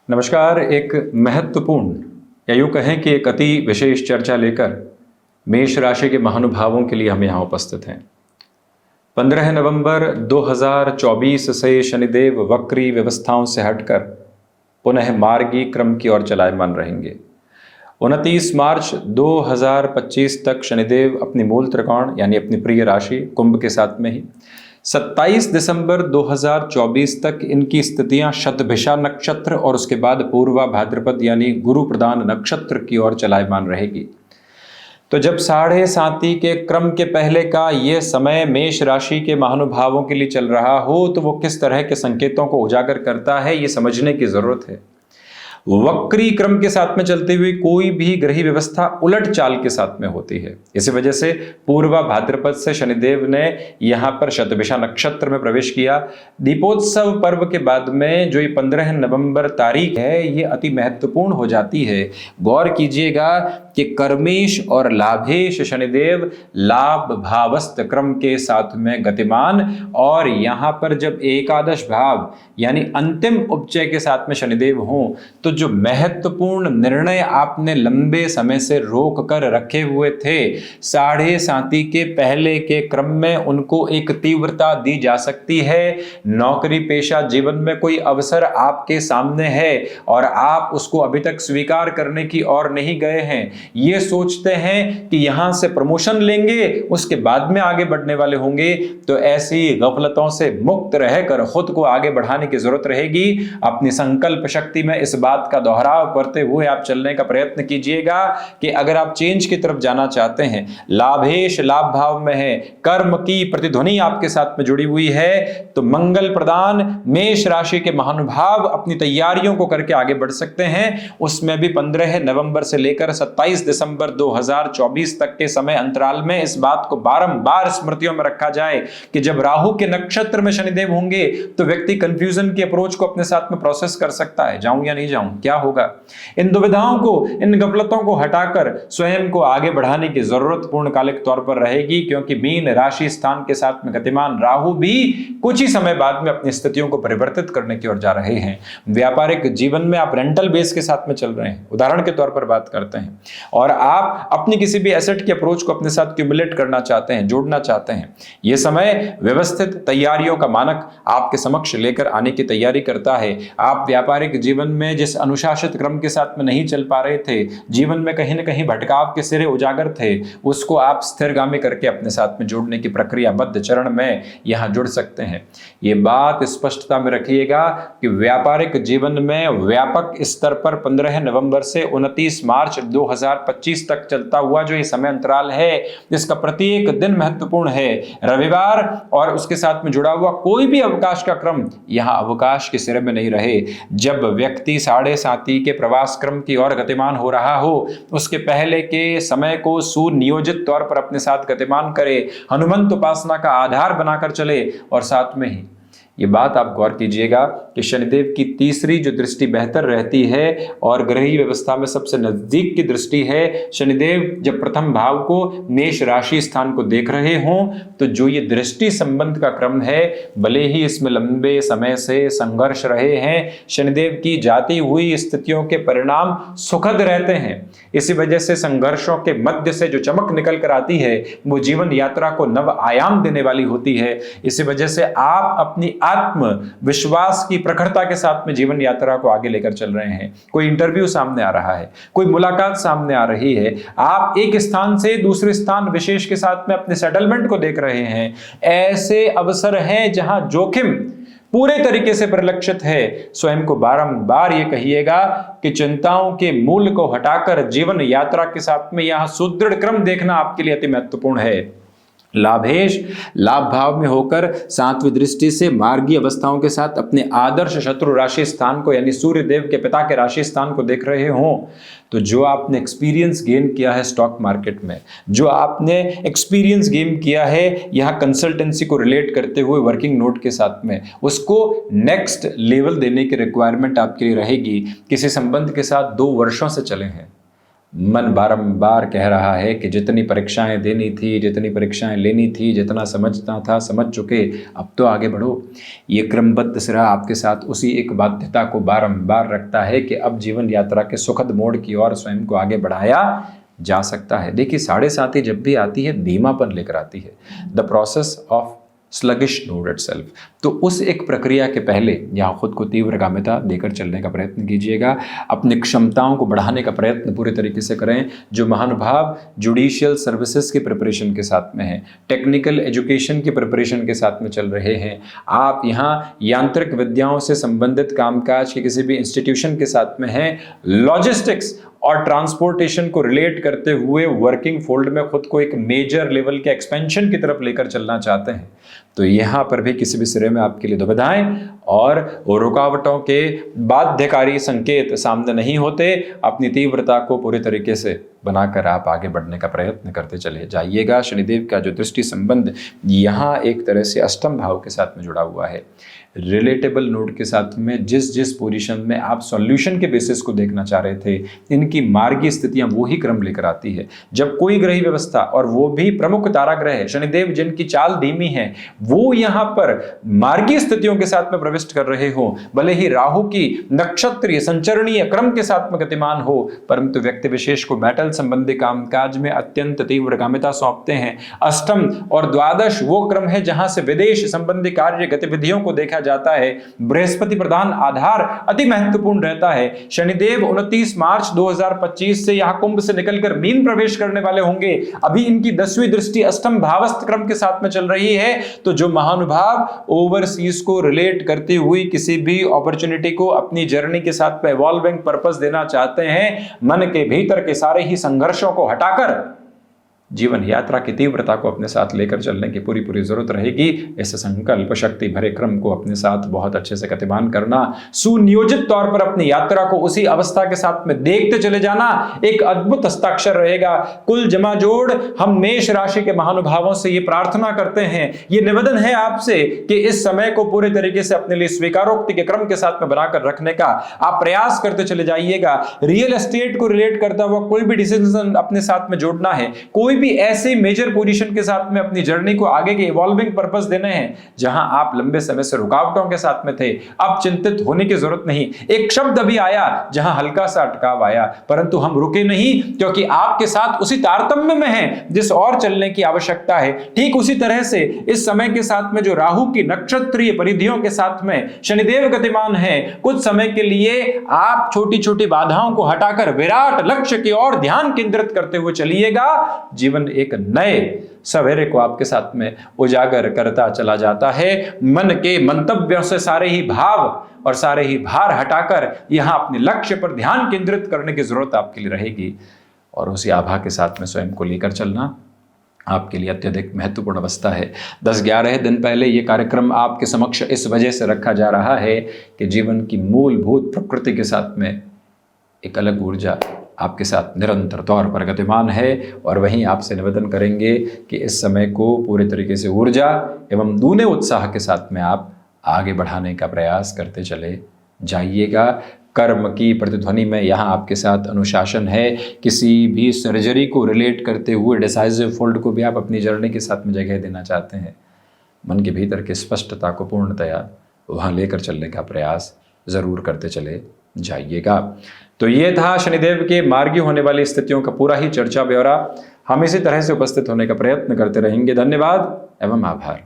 नमस्कार। एक महत्वपूर्ण या यूँ कहें कि एक अति विशेष चर्चा लेकर मेष राशि के महानुभावों के लिए हम यहाँ उपस्थित हैं। 15 नवंबर 2024 से शनिदेव वक्री व्यवस्थाओं से हटकर पुनः मार्गी क्रम की ओर चलायमान रहेंगे। 29 मार्च 2025 तक शनिदेव अपनी मूल त्रिकोण यानी अपनी प्रिय राशि कुंभ के साथ में ही, 27 दिसंबर 2024 तक इनकी स्थितियां शतभिषा नक्षत्र और उसके बाद पूर्वा भाद्रपद यानी गुरु प्रधान नक्षत्र की ओर चलायमान रहेगी। तो जब 7.5 के क्रम के पहले का ये समय मेष राशि के महानुभावों के लिए चल रहा हो तो वो किस तरह के संकेतों को उजागर करता है, ये समझने की जरूरत है। वक्री क्रम के साथ में चलती हुई कोई भी ग्रही व्यवस्था उलट चाल के साथ में होती है। इसी वजह से पूर्वा भाद्रपद से शनिदेव ने यहां पर शतभिषा नक्षत्र में प्रवेश किया। दीपोत्सव पर्व के बाद में जो ये 15 नवंबर तारीख है, ये अति महत्वपूर्ण हो जाती है। गौर कीजिएगा कि कर्मेश और लाभेश शनिदेव लाभ भावस्त क्रम के साथ में गतिमान, और यहां पर जब एकादश भाव यानी अंतिम उपचय के साथ में शनिदेव हों तो जो महत्वपूर्ण निर्णय आपने लंबे समय से रोक कर रखे हुए थे, 7.5 के पहले के क्रम में उनको एक तीव्रता दी जा सकती है। नौकरी पेशा जीवन में कोई अवसर आपके सामने है और आप उसको अभी तक स्वीकार करने की ओर नहीं गए हैं, ये सोचते हैं कि यहां से प्रमोशन लेंगे उसके बाद में आगे बढ़ने वाले होंगे, तो ऐसी गफलतों से मुक्त रहकर खुद को आगे बढ़ाने की जरूरत रहेगी। अपनी संकल्प शक्ति में इस बात का दोहराव करते हुए आप चलने का प्रयत्न कीजिएगा कि अगर आप चेंज की तरफ जाना चाहते हैं, लाभेश लाभ भाव में है, कर्म की प्रतिध्वनि आपके साथ में जुड़ी हुई है, तो मंगल प्रदान मेष राशि के महानुभाव अपनी तैयारियों को करके आगे बढ़ सकते हैं। उसमें भी 15 नवंबर से लेकर 27 दिसंबर 2024 तक के समय अंतराल में इस बात को बारंबार स्मृतियों में रखा जाए कि जब राहु के नक्षत्र में शनिदेव होंगे तो व्यक्ति कंफ्यूजन की अप्रोच को अपने साथ में प्रोसेस कर सकता है, जाऊं या नहीं जाऊं, क्या होगा। इन दुविधाओं को, इन गफलतों को हटाकर स्वयं को आगे बढ़ाने की जरूरत पूर्णकालिक तौर पर रहेगी, क्योंकि मीन राशि स्थान के साथ में गतिमान राहु भी कुछ ही समय बाद में अपनी स्थितियों को परिवर्तित करने की ओर जा रहे हैं। व्यापारिक जीवन में आप रेंटल बेस के साथ में चल रहे हैं, उदाहरण के तौर पर बात करते हैं, और आप अपनी किसी भी एसेट की अप्रोच को अपने साथ क्यूमुलेट करना चाहते हैं, जोड़ना चाहते हैं, यह समय व्यवस्थित तैयारियों का मानक आपके समक्ष लेकर आने की तैयारी करता है। आप व्यापारिक जीवन में जिस अनुशासित क्रम के साथ में नहीं चल पा रहे थे, जीवन में कहीं ना कहीं भटकाव के सिरे उजागर थे, उसको आप स्थिरगामी करके अपने साथ में जोड़ने की प्रक्रियाबद्ध चरण में यहां जुड़ सकते हैं। ये बात स्पष्टता में रखिएगा कि व्यापारिक जीवन में व्यापक स्तर पर 15 नवंबर से 29 मार्च 2025 तक चलता हुआ जो ये समय अंतराल है, जिसका प्रत्येक दिन महत्वपूर्ण है। रविवार और उसके साथ में जुड़ा हुआ कोई भी अवकाश का क्रम यहां अवकाश के सिरे में नहीं रहे। जब व्यक्ति 7.5 के प्रवास क्रम की ओर गतिमान हो रहा हो, उसके पहले के समय को सुनियोजित तौर पर अपने साथ गतिमान करे, हनुमंत उपासना का आधार बनाकर चले, और साथ में ही ये बात आप गौर कीजिएगा कि शनिदेव की तीसरी जो दृष्टि बेहतर रहती है और ग्रही व्यवस्था में सबसे नजदीक की दृष्टि है। शनिदेव जब प्रथम भाव को मेष राशि स्थान को देख रहे हों तो जो ये दृष्टि संबंध का क्रम है, भले ही इसमें लंबे समय से संघर्ष रहे हैं, शनिदेव की जाती हुई स्थितियों के परिणाम सुखद रहते हैं। इसी वजह से संघर्षों के मध्य से जो चमक निकल कर आती है वो जीवन यात्रा को नव आयाम देने वाली होती है। इसी वजह से आप अपनी आत्म विश्वास की प्रखरता के साथ में जीवन यात्रा को आगे लेकर चल रहे हैं। कोई इंटरव्यू सामने आ रहा है, कोई मुलाकात सामने आ रही है, आप एक स्थान से दूसरे स्थान विशेष के साथ में अपने सेटलमेंट को देख रहे हैं। ऐसे अवसर हैं जहां जोखिम पूरे तरीके से परिलक्षित है। स्वयं को बारंबार ये कहिएगा कि चिंताओं के मूल को हटाकर जीवन यात्रा के साथ में यहां सुदृढ़ क्रम देखना आपके लिए अति महत्वपूर्ण है। लाभेश लाभ भाव में होकर 7वीं दृष्टि से मार्गी अवस्थाओं के साथ अपने आदर्श शत्रु राशि स्थान को यानी सूर्य देव के पिता के राशि स्थान को देख रहे हों, तो जो आपने एक्सपीरियंस गेन किया है स्टॉक मार्केट में, जो आपने एक्सपीरियंस गेन किया है यहाँ कंसल्टेंसी को रिलेट करते हुए वर्किंग नोट के साथ में, उसको नेक्स्ट लेवल देने की रिक्वायरमेंट आपके लिए रहेगी। किसी संबंध के साथ 2 वर्षों से चले हैं, मन बारंबार कह रहा है कि जितनी परीक्षाएं देनी थी, जितनी परीक्षाएं लेनी थी, जितना समझना था समझ चुके, अब तो आगे बढ़ो। ये क्रमबद्ध सिरा आपके साथ उसी एक बाध्यता को बारंबार रखता है कि अब जीवन यात्रा के सुखद मोड़ की ओर स्वयं को आगे बढ़ाया जा सकता है। देखिए, 7.5 जब भी आती है धीमापन लेकर आती है, the process of sluggish node itself. तो उस एक प्रक्रिया के पहले यहाँ खुद को तीव्रगामिता देकर चलने का प्रयत्न कीजिएगा। अपनी क्षमताओं को बढ़ाने का प्रयत्न पूरे तरीके से करें। जो महानुभाव जुडिशियल सर्विसेज की प्रिपरेशन के साथ में हैं, टेक्निकल एजुकेशन की प्रिपरेशन के साथ में चल रहे हैं, आप यहाँ यांत्रिक विद्याओं से संबंधित कामकाज के किसी भी इंस्टीट्यूशन के साथ में हैं, लॉजिस्टिक्स और ट्रांसपोर्टेशन को रिलेट करते हुए वर्किंग फोल्ड में खुद को एक मेजर लेवल के एक्सपेंशन की तरफ लेकर चलना चाहते हैं, तो यहाँ पर भी किसी भी सिरे में आपके लिए दुविधाएं और रुकावटों के बाध्यकारी संकेत सामने नहीं होते। अपनी तीव्रता को पूरी तरीके से बनाकर आप आगे बढ़ने का प्रयत्न करते चले जाइएगा। शनिदेव का जो दृष्टि संबंध यहाँ एक तरह से अष्टम भाव के साथ में जुड़ा हुआ है, रिलेटेबल नोड के साथ में जिस जिस पोजीशन में आप सॉल्यूशन के बेसिस को देखना चाह रहे थे, इनकी मार्गीय स्थितियां वो ही क्रम लेकर आती है। जब कोई ग्रही व्यवस्था, और वो भी प्रमुख तारा ग्रह शनिदेव जिनकी चाल धीमी है, वो यहां पर मार्गीय स्थितियों के साथ में प्रविष्ट कर रहे हो, भले ही राहु की नक्षत्रीय संचरणीय क्रम के साथ में गतिमान हो, परंतु व्यक्ति विशेष को मेटल संबंधी कामकाज में अत्यंत तीव्रगामिता सौंपते हैं। अष्टम और द्वादश वो क्रम है जहां से विदेश संबंधी कार्य गतिविधियों को देखा जाता है। बृहस्पति प्रधान आधार अति महत्वपूर्ण रहता है। शनिदेव 29 मार्च 2025 से यहां कुंभ से निकलकर मीन प्रवेश करने वाले होंगे। अभी इनकी 10वीं दृष्टि अष्टम भावस्थ क्रम के साथ में चल रही है। तो जो महानुभाव ओवरसीज को रिलेट करती हुई किसी भी अपॉर्चुनिटी को अपनी जर्नी के साथ में इवॉल्विंग पर्पस देना चाहते हैं, मन के भीतर के सारे ही संघर्षों को हटाकर जीवन यात्रा की तीव्रता को अपने साथ लेकर चलने की पूरी जरूरत रहेगी। इस संकल्प शक्ति भरे क्रम को अपने साथ बहुत अच्छे से गतिमान करना, सुनियोजित तौर पर अपनी यात्रा को उसी अवस्था के साथ में देखते चले जाना एक अद्भुत हस्ताक्षर रहेगा। कुल जमा जोड़ हम मेष राशि के महानुभावों से ये प्रार्थना करते हैं, ये निवेदन है आपसे कि इस समय को पूरे तरीके से अपने लिए स्वीकारोक्ति के क्रम के साथ में बनाकर रखने का आप प्रयास करते चले जाइएगा। रियल एस्टेट को रिलेट करता हुआ कोई भी डिसीजन अपने साथ में जोड़ना है, कोई भी ऐसे मेजर पोजीशन के साथ में अपनी जर्नी को आगे के इवॉल्विंग पर्पस देने हैं जहां आप लंबे समय से रुकावटों के साथ में थे, अब चिंतित होने की जरूरत नहीं। एक शब्द अभी आया जहां हल्का सा अटकाव आया, परंतु हम रुके नहीं, क्योंकि आपके साथ उसी तारतम्य में है जिस और चलने की आवश्यकता है। ठीक उसी तरह से इस समय के साथ में जो राहु की नक्षत्रीय परिधियों के साथ में शनिदेव गतिमान है, कुछ समय के लिए आप छोटी छोटी बाधाओं को हटाकर विराट लक्ष्य की ओर ध्यान केंद्रित करते हुए चलिएगा। जीवन एक नए सवेरे को आपके साथ में उजागर करता चला जाता है। मन के मंतव्यों से सारे ही भाव और सारे ही भार हटाकर यहां अपने लक्ष्य पर ध्यान केंद्रित करने की जरूरत आपके लिए रहेगी, और उसी आभा के साथ में स्वयं को लेकर चलना आपके लिए अत्यधिक महत्वपूर्ण अवस्था है। 10-11 दिन पहले ये कार्यक्रम आपके समक्ष इस वजह से रखा जा रहा है कि जीवन की मूलभूत प्रकृति के साथ में एक अलग ऊर्जा आपके साथ निरंतर तौर पर गतिमान है, और वहीं आपसे निवेदन करेंगे कि इस समय को पूरे तरीके से ऊर्जा एवं दूने उत्साह के साथ में आप आगे बढ़ाने का प्रयास करते चले जाइएगा। कर्म की प्रतिध्वनि में यहाँ आपके साथ अनुशासन है। किसी भी सर्जरी को रिलेट करते हुए डिसाइसिव फोल्ड को भी आप अपनी जर्नी के साथ में जगह देना चाहते हैं, मन के भीतर की स्पष्टता को पूर्णतया वहाँ लेकर चलने का प्रयास जरूर करते चले जाइएगा। तो ये था शनिदेव के मार्गी होने वाली स्थितियों का पूरा ही चर्चा ब्यौरा। हम इसी तरह से उपस्थित होने का प्रयत्न करते रहेंगे। धन्यवाद एवं आभार।